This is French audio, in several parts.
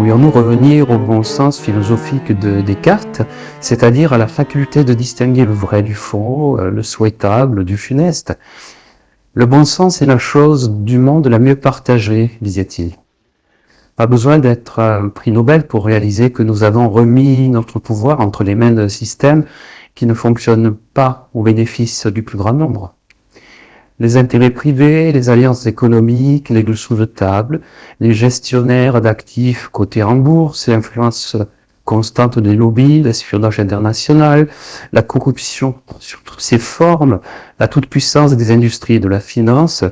pourrions-nous revenir au bon sens philosophique de Descartes, c'est-à-dire à la faculté de distinguer le vrai du faux, le souhaitable du funeste. Le bon sens est la chose du monde la mieux partagée, disait-il. Pas besoin d'être un prix Nobel pour réaliser que nous avons remis notre pouvoir entre les mains d'un système qui ne fonctionne pas au bénéfice du plus grand nombre. Les intérêts privés, les alliances économiques, les dessous de table, les gestionnaires d'actifs cotés en bourse, l'influence constante des lobbies, l'espionnage international, la corruption sur toutes ses formes, la toute-puissance des industries et de la finance,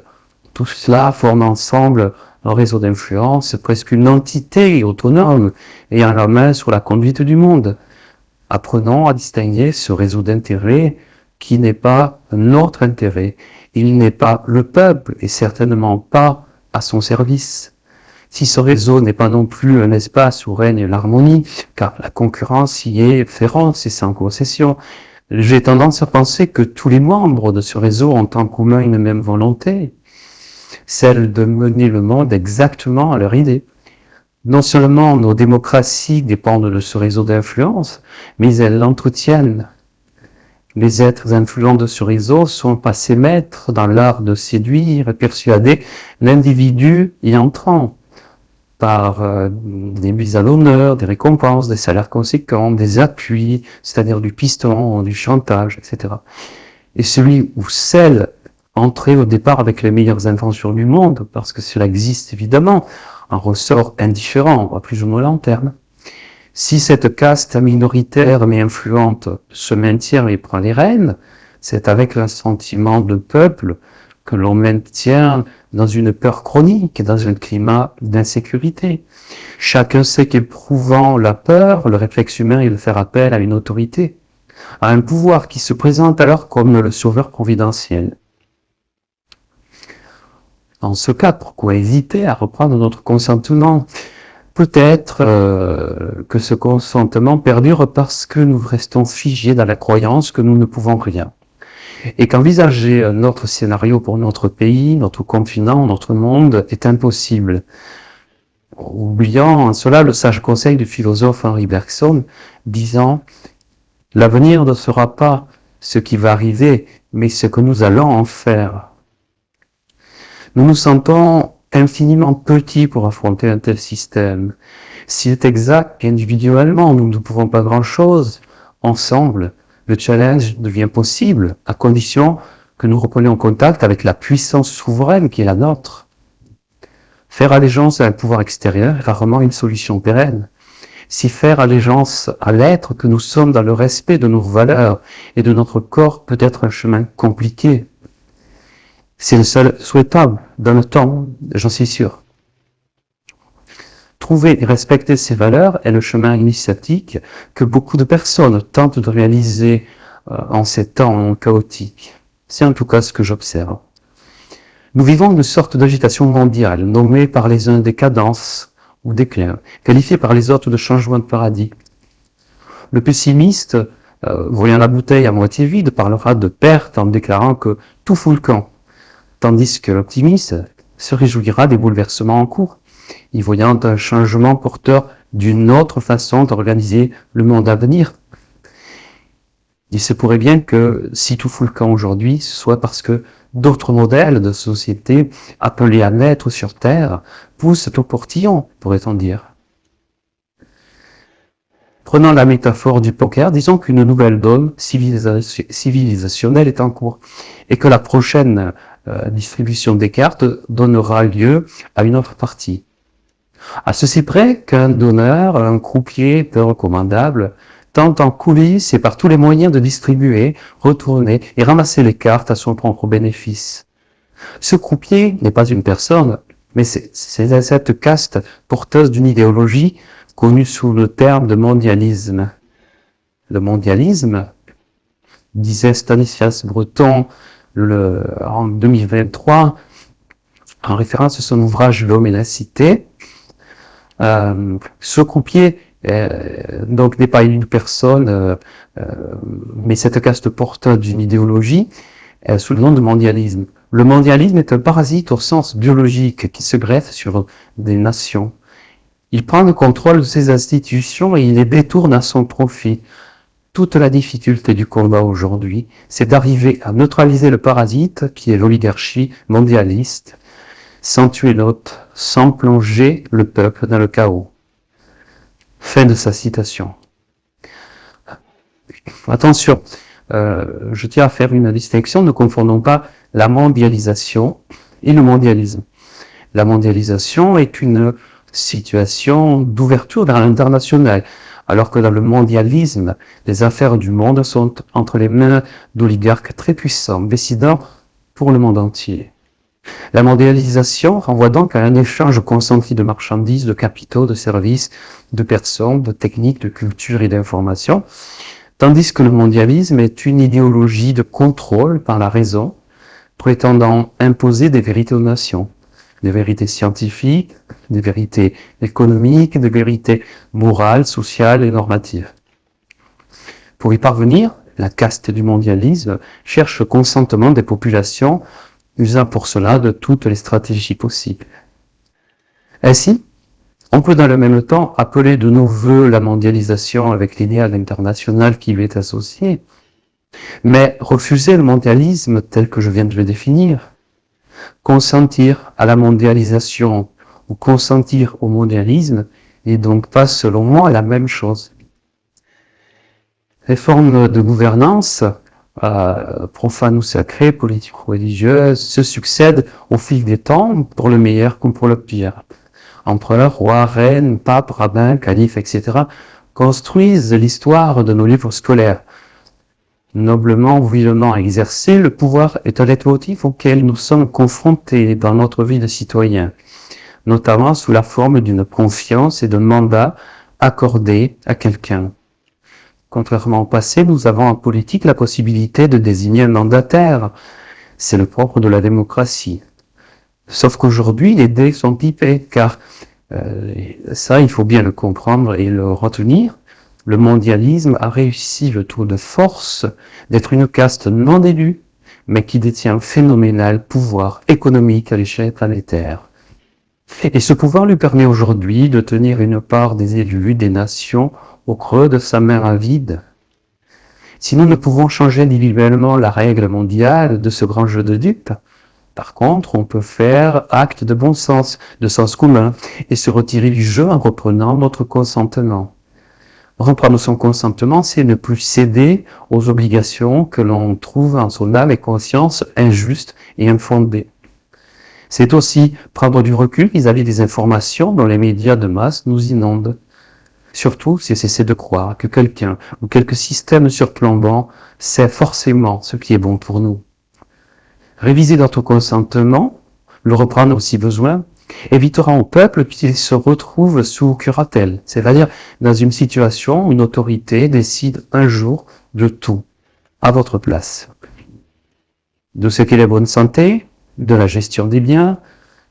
tout cela forme ensemble un réseau d'influence, presque une entité autonome ayant la main sur la conduite du monde. Apprenons à distinguer ce réseau d'intérêts qui n'est pas notre intérêt. Il n'est pas le peuple et certainement pas à son service. Si ce réseau n'est pas non plus un espace où règne l'harmonie, car la concurrence y est féroce et sans concession, j'ai tendance à penser que tous les membres de ce réseau ont en commun une même volonté, celle de mener le monde exactement à leur idée. Non seulement nos démocraties dépendent de ce réseau d'influence, mais elles l'entretiennent. Les êtres influents de ce réseau sont passés maîtres dans l'art de séduire et persuader l'individu y entrant par des mises à l'honneur, des récompenses, des salaires conséquents, des appuis, c'est-à-dire du piston, du chantage, etc. Et celui ou celle entrée au départ avec les meilleures intentions du monde, parce que cela existe évidemment, en ressort indifférent à plus ou moins long terme. Si cette caste minoritaire mais influente se maintient et prend les rênes, c'est avec un sentiment de peuple que l'on maintient dans une peur chronique, dans un climat d'insécurité. Chacun sait qu'éprouvant la peur, le réflexe humain est de faire appel à une autorité, à un pouvoir qui se présente alors comme le sauveur providentiel. Dans ce cas, pourquoi hésiter à reprendre notre consentement ? Peut-être que ce consentement perdure parce que nous restons figés dans la croyance que nous ne pouvons rien. Et qu'envisager un autre scénario pour notre pays, notre continent, notre monde est impossible. Oubliant en cela le sage conseil du philosophe Henri Bergson, disant « L'avenir ne sera pas ce qui va arriver, mais ce que nous allons en faire. » Nous nous sentons infiniment petits pour affronter un tel système. S'il est exact qu'individuellement nous ne pouvons pas grand-chose, ensemble, le challenge devient possible, à condition que nous reprenions contact avec la puissance souveraine qui est la nôtre. Faire allégeance à un pouvoir extérieur est rarement une solution pérenne. Si faire allégeance à l'être que nous sommes dans le respect de nos valeurs et de notre corps peut être un chemin compliqué, c'est le seul souhaitable dans le temps, j'en suis sûr. Trouver et respecter ces valeurs est le chemin initiatique que beaucoup de personnes tentent de réaliser en ces temps chaotiques. C'est en tout cas ce que j'observe. Nous vivons une sorte d'agitation mondiale, nommée par les uns décadence ou déclin, qualifiée par les autres de changement de paradis. Le pessimiste, voyant la bouteille à moitié vide, parlera de perte en déclarant que tout fout le camp, tandis que l'optimiste se réjouira des bouleversements en cours, y voyant un changement porteur d'une autre façon d'organiser le monde à venir. Il se pourrait bien que si tout fout le camp aujourd'hui, ce soit parce que d'autres modèles de société appelés à naître sur Terre poussent au portillon, pourrait-on dire. Prenant la métaphore du poker, disons qu'une nouvelle donne civilisationnelle est en cours et que la prochaine distribution des cartes donnera lieu à une autre partie. À ceci près qu'un donneur, un croupier peu recommandable, tente en coulisses et par tous les moyens de distribuer, retourner et ramasser les cartes à son propre bénéfice. Ce croupier n'est pas une personne, mais c'est cette caste porteuse d'une idéologie connue sous le terme de mondialisme. Le mondialisme, disait Stanislas Breton en 2023, en référence à son ouvrage L'homme et la cité, ce croupier donc n'est pas une personne, mais cette caste porteuse d'une idéologie sous le nom de mondialisme. Le mondialisme est un parasite au sens biologique qui se greffe sur des nations. Il prend le contrôle de ces institutions et il les détourne à son profit. Toute la difficulté du combat aujourd'hui, c'est d'arriver à neutraliser le parasite qui est l'oligarchie mondialiste, sans tuer l'hôte, sans plonger le peuple dans le chaos. Fin de sa citation. Attention, je tiens à faire une distinction, ne confondons pas la mondialisation et le mondialisme. La mondialisation est une situation d'ouverture vers l'international, alors que dans le mondialisme, les affaires du monde sont entre les mains d'oligarques très puissants, décidant pour le monde entier. La mondialisation renvoie donc à un échange consenti de marchandises, de capitaux, de services, de personnes, de techniques, de culture et d'informations, tandis que le mondialisme est une idéologie de contrôle par la raison, prétendant imposer des vérités aux nations, des vérités scientifiques, des vérités économiques, des vérités morales, sociales et normatives. Pour y parvenir, la caste du mondialisme cherche le consentement des populations, usant pour cela de toutes les stratégies possibles. Ainsi, on peut dans le même temps appeler de nos voeux la mondialisation avec l'idéal international qui lui est associé, mais refuser le mondialisme tel que je viens de le définir, consentir à la mondialisation ou consentir au mondialisme n'est donc pas, selon moi, la même chose. Les formes de gouvernance, profanes ou sacrées, politiques ou religieuses, se succèdent au fil des temps, pour le meilleur comme pour le pire. Empereurs, rois, reines, papes, rabbins, califes, etc. construisent l'histoire de nos livres scolaires. Noblement ou vilement exercé, le pouvoir est un leitmotiv auquel nous sommes confrontés dans notre vie de citoyens, notamment sous la forme d'une confiance et d'un mandat accordé à quelqu'un. Contrairement au passé, nous avons en politique la possibilité de désigner un mandataire. C'est le propre de la démocratie. Sauf qu'aujourd'hui, les dés sont pipés, car ça, il faut bien le comprendre et le retenir. Le mondialisme a réussi le tour de force d'être une caste non élue, mais qui détient un phénoménal pouvoir économique à l'échelle planétaire. Et ce pouvoir lui permet aujourd'hui de tenir une part des élus des nations au creux de sa main avide. Si nous ne pouvons changer individuellement la règle mondiale de ce grand jeu de dupes, par contre, on peut faire acte de bon sens, de sens commun, et se retirer du jeu en reprenant notre consentement. Reprendre son consentement, c'est ne plus céder aux obligations que l'on trouve en son âme et conscience injustes et infondées. C'est aussi prendre du recul vis-à-vis des informations dont les médias de masse nous inondent. Surtout, c'est cesser de croire que quelqu'un ou quelques systèmes surplombants sait forcément ce qui est bon pour nous. Réviser notre consentement, le reprendre si besoin, évitera au peuple qu'il se retrouve sous curatelle, c'est-à-dire dans une situation où une autorité décide un jour de tout, à votre place. De ce qu'est la bonne santé, de la gestion des biens,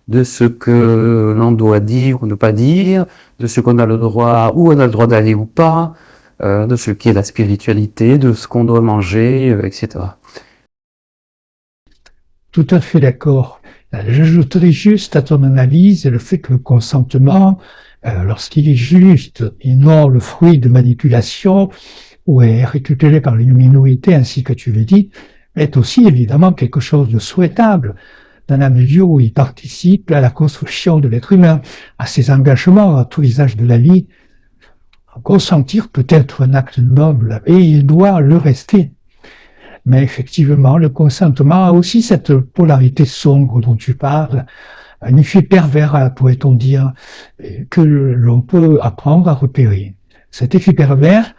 de ce que l'on doit dire ou ne pas dire, de ce qu'on a le droit, où on a le droit d'aller ou pas, de ce qui est la spiritualité, de ce qu'on doit manger, etc. Tout à fait d'accord. J'ajouterais juste à ton analyse le fait que le consentement, lorsqu'il est juste et non le fruit de manipulation ou est récupéré par une minorité, ainsi que tu le dis, est aussi évidemment quelque chose de souhaitable, dans la mesure où il participe à la construction de l'être humain, à ses engagements à tous les âges de la vie. Consentir peut être un acte noble et il doit le rester. Mais effectivement, le consentement a aussi cette polarité sombre dont tu parles, un effet pervers, pourrait-on dire, que l'on peut apprendre à repérer. Cet effet pervers,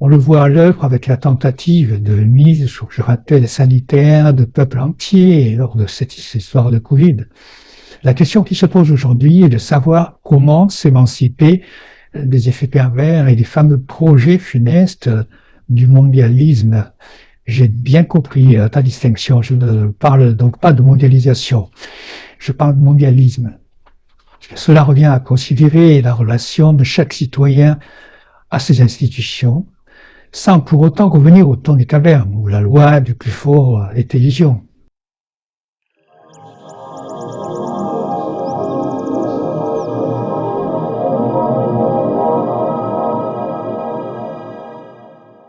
on le voit à l'œuvre avec la tentative de mise sous curatelle sanitaire de peuples entiers lors de cette histoire de Covid. La question qui se pose aujourd'hui est de savoir comment s'émanciper des effets pervers et des fameux projets funestes du mondialisme. J'ai bien compris ta distinction. Je ne parle donc pas de mondialisation. Je parle de mondialisme. Cela revient à considérer la relation de chaque citoyen à ces institutions, sans pour autant revenir au temps des cavernes, où la loi du plus fort est illusion.